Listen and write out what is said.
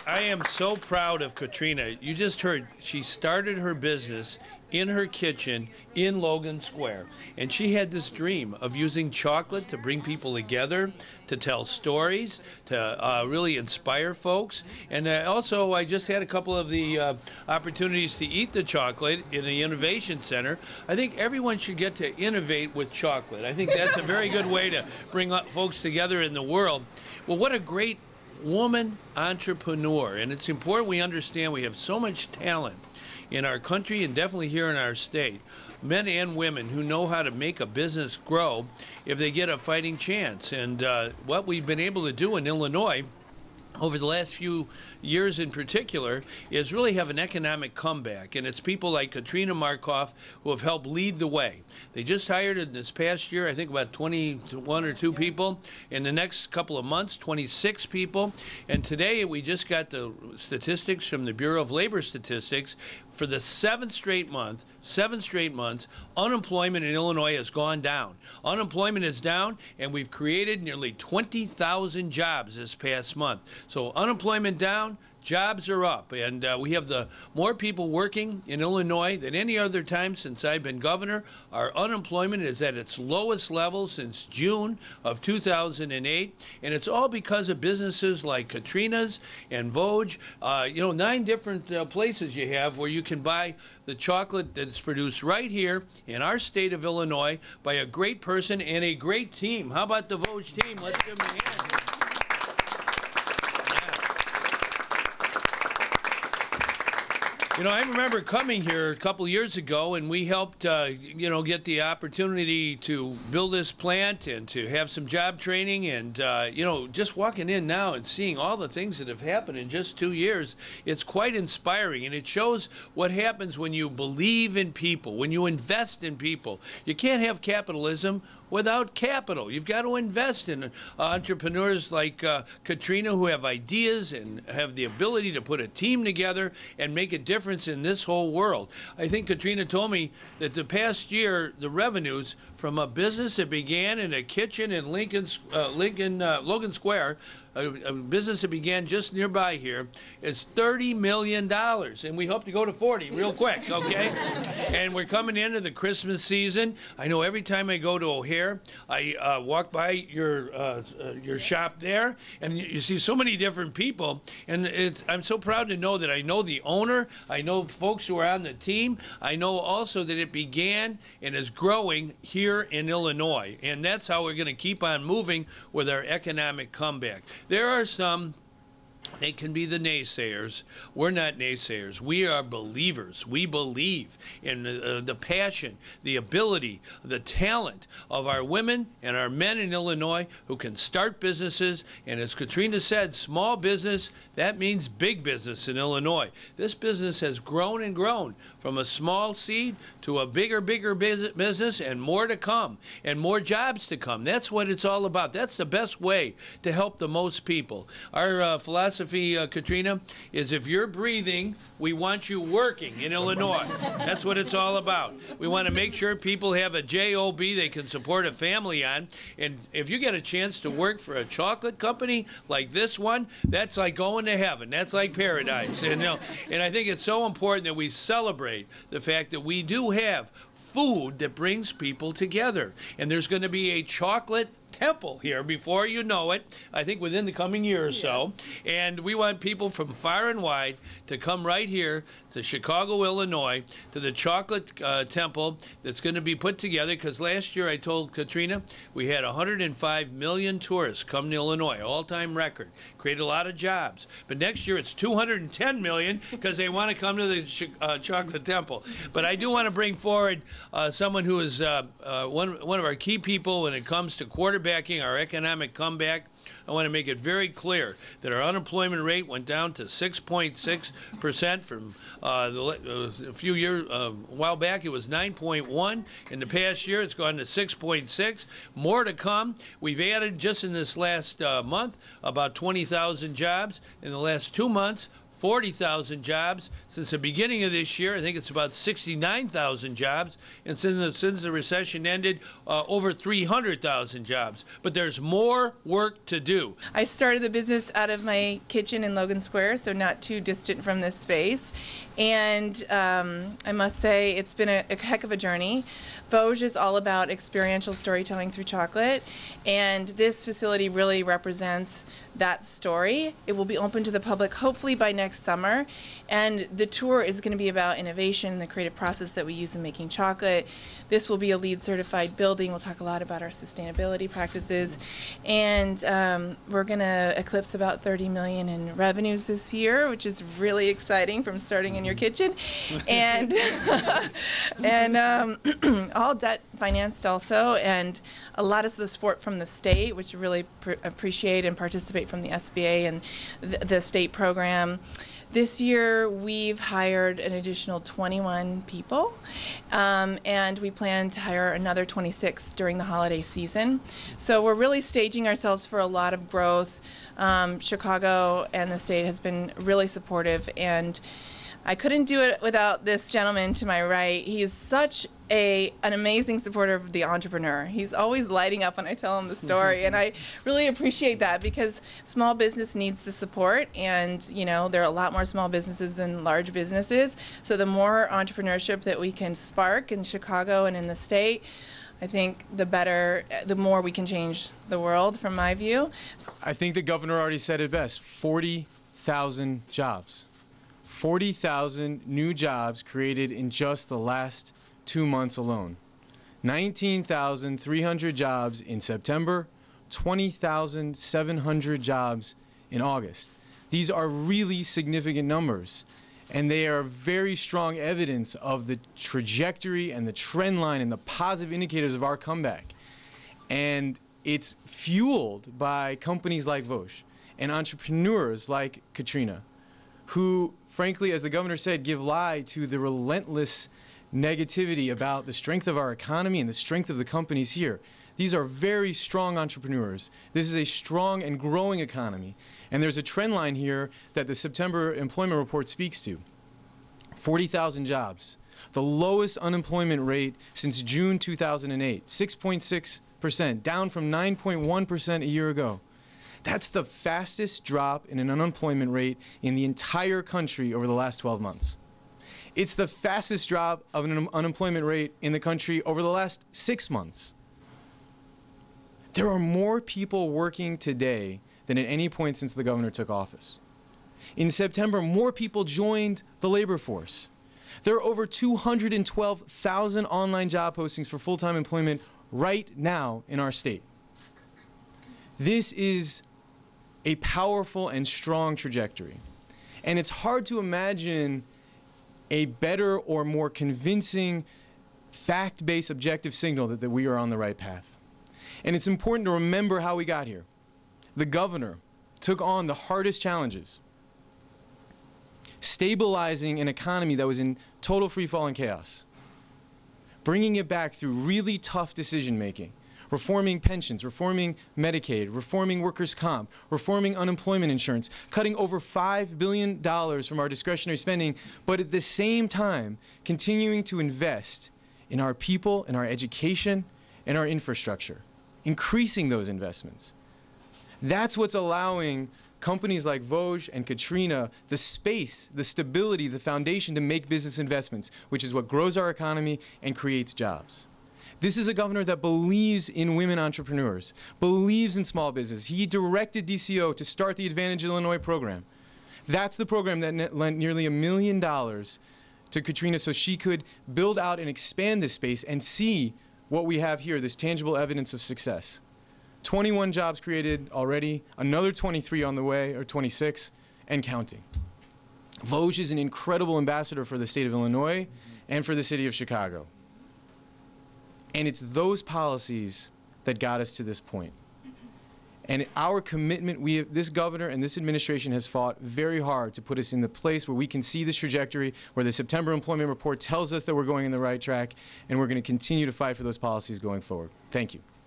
I am so proud of Katrina. You just heard she started her business in her kitchen in Logan Square. And she had this dream of using chocolate to bring people together, to tell stories, to really inspire folks. And also, I just had a couple of the opportunities to eat the chocolate in the Innovation Center. I think everyone should get to innovate with chocolate. I think that's a very good way to bring folks together in the world. Well, what a great woman entrepreneur. And it's important we understand we have so much talent in our country and definitely here in our state, men and women who know how to make a business grow if they get a fighting chance. And what we've been able to do in Illinois over the last few years in particular is really have an economic comeback. And it's people like Katrina Markoff who have helped lead the way. They just hired in this past year, I think about 21 or 2 people. In the next couple of months, 26 people. And today we just got the statistics from the Bureau of Labor Statistics. For the seventh straight months, unemployment in Illinois has gone down. Unemployment is down, and we've created nearly 20,000 jobs this past month. So unemployment down, jobs are up, and we have the more people working in Illinois than any other time since I've been governor. Our unemployment is at its lowest level since June of 2008, and it's all because of businesses like Katrina's and Vosges. 9 different places you have where you can buy the chocolate that's produced right here in our state of Illinois by a great person and a great team. How about the Vosges team? Let's give them a hand. You know, I remember coming here a couple years ago, and we helped, get the opportunity to build this plant and to have some job training. And, just walking in now and seeing all the things that have happened in just 2 years, it's quite inspiring. And it shows what happens when you believe in people, when you invest in people. You can't have capitalism without capital. You've got to invest in entrepreneurs like Katrina who have ideas and have the ability to put a team together and make a difference in this whole world. I think Katrina told me that the past year, the revenues from a business that began in a kitchen in Logan Square, a business that began just nearby here, is $30 million, and we hope to go to 40 real quick, okay? And we're coming into the Christmas season. I know every time I go to O'Hare, I walk by your shop there, and you see so many different people, and I'm so proud to know that I know the owner, I know folks who are on the team, I know also that it began and is growing here in Illinois, and that's how we're going to keep on moving with our economic comeback. There are some, they can be the naysayers. We're not naysayers. We are believers. We believe in the passion, the ability, the talent of our women and our men in Illinois who can start businesses. And as Katrina said, small business, that means big business in Illinois. This business has grown and grown from a small seed to a bigger business, and more to come, and more jobs to come. That's what it's all about. That's the best way to help the most people. Our philosophy, Katrina, is if you're breathing, we want you working in Illinois. That's what it's all about. We want to make sure people have a job they can support a family on. And if you get a chance to work for a chocolate company like this one, that's like going to heaven. That's like paradise. And I think it's so important that we celebrate the fact that we do have food that brings people together. And there's going to be a chocolate temple here before you know it, I think within the coming year or so. And we want people from far and wide to come right here to Chicago, Illinois, to the chocolate temple that's going to be put together, because last year I told Katrina we had 105 million tourists come to Illinois, all-time record, created a lot of jobs. But next year it's 210 million because they want to come to the chocolate temple. But I do want to bring forward someone who is one of our key people when it comes to quarterbacking our economic comeback. I want to make it very clear that our unemployment rate went down to 6.6% from a few years, a while back it was 9.1. In the past year it's gone to 6.6. More to come. We've added just in this last month about 20,000 jobs. In the last 2 months, 40,000 jobs. Since the beginning of this year, I think it's about 69,000 jobs. And since the recession ended, over 300,000 jobs. But there's more work to do. I started the business out of my kitchen in Logan Square, so not too distant from this space. And I must say it's been a heck of a journey. Vosges is all about experiential storytelling through chocolate, and this facility really represents that story. It will be open to the public hopefully by next summer, and the tour is going to be about innovation and the creative process that we use in making chocolate. This will be a LEED certified building. We'll talk a lot about our sustainability practices, and we're going to eclipse about 30 million in revenues this year, which is really exciting from starting in your kitchen, and all debt financed also, and a lot of the support from the state, which we really appreciate, and participate from the SBA and the state program. This year we've hired an additional 21 people, and we plan to hire another 26 during the holiday season. So we're really staging ourselves for a lot of growth. Chicago and the state has been really supportive, and I couldn't do it without this gentleman to my right. He is such an amazing supporter of the entrepreneur. He's always lighting up when I tell him the story, and I really appreciate that, because small business needs the support, and you know, there are a lot more small businesses than large businesses. So the more entrepreneurship that we can spark in Chicago and in the state, I think the better, the more we can change the world, from my view. I think the governor already said it best: 40,000 jobs. 40,000 new jobs created in just the last 2 months alone. 19,300 jobs in September, 20,700 jobs in August. These are really significant numbers, and they are very strong evidence of the trajectory and the trend line and the positive indicators of our comeback. And it's fueled by companies like Vosges and entrepreneurs like Katrina, who, frankly, as the governor said, give lie to the relentless negativity about the strength of our economy and the strength of the companies here. These are very strong entrepreneurs. This is a strong and growing economy. And there's a trend line here that the September employment report speaks to. 40,000 jobs, the lowest unemployment rate since June 2008, 6.6%, down from 9.1% a year ago. That's the fastest drop in an unemployment rate in the entire country over the last 12 months. It's the fastest drop of an unemployment rate in the country over the last 6 months. There are more people working today than at any point since the governor took office. In September, more people joined the labor force. There are over 212,000 online job postings for full-time employment right now in our state. This is a powerful and strong trajectory. And it's hard to imagine a better or more convincing fact-based objective signal that we are on the right path. And it's important to remember how we got here. The governor took on the hardest challenges, stabilizing an economy that was in total free fall and chaos, bringing it back through really tough decision-making, reforming pensions, reforming Medicaid, reforming workers' comp, reforming unemployment insurance, cutting over $5 billion from our discretionary spending, but at the same time continuing to invest in our people, in our education, in our infrastructure, increasing those investments. That's what's allowing companies like Vosges and Katrina the space, the stability, the foundation to make business investments, which is what grows our economy and creates jobs. This is a governor that believes in women entrepreneurs, believes in small business. He directed DCO to start the Advantage Illinois program. That's the program that lent nearly $1 million to Katrina so she could build out and expand this space and see what we have here, this tangible evidence of success. 21 jobs created already, another 23 on the way, or 26, and counting. Vosges is an incredible ambassador for the state of Illinois and for the city of Chicago. And it's those policies that got us to this point. And our commitment, this governor and this administration has fought very hard to put us in the place where we can see this trajectory, where the September employment report tells us that we're going in the right track, and we're going to continue to fight for those policies going forward. Thank you.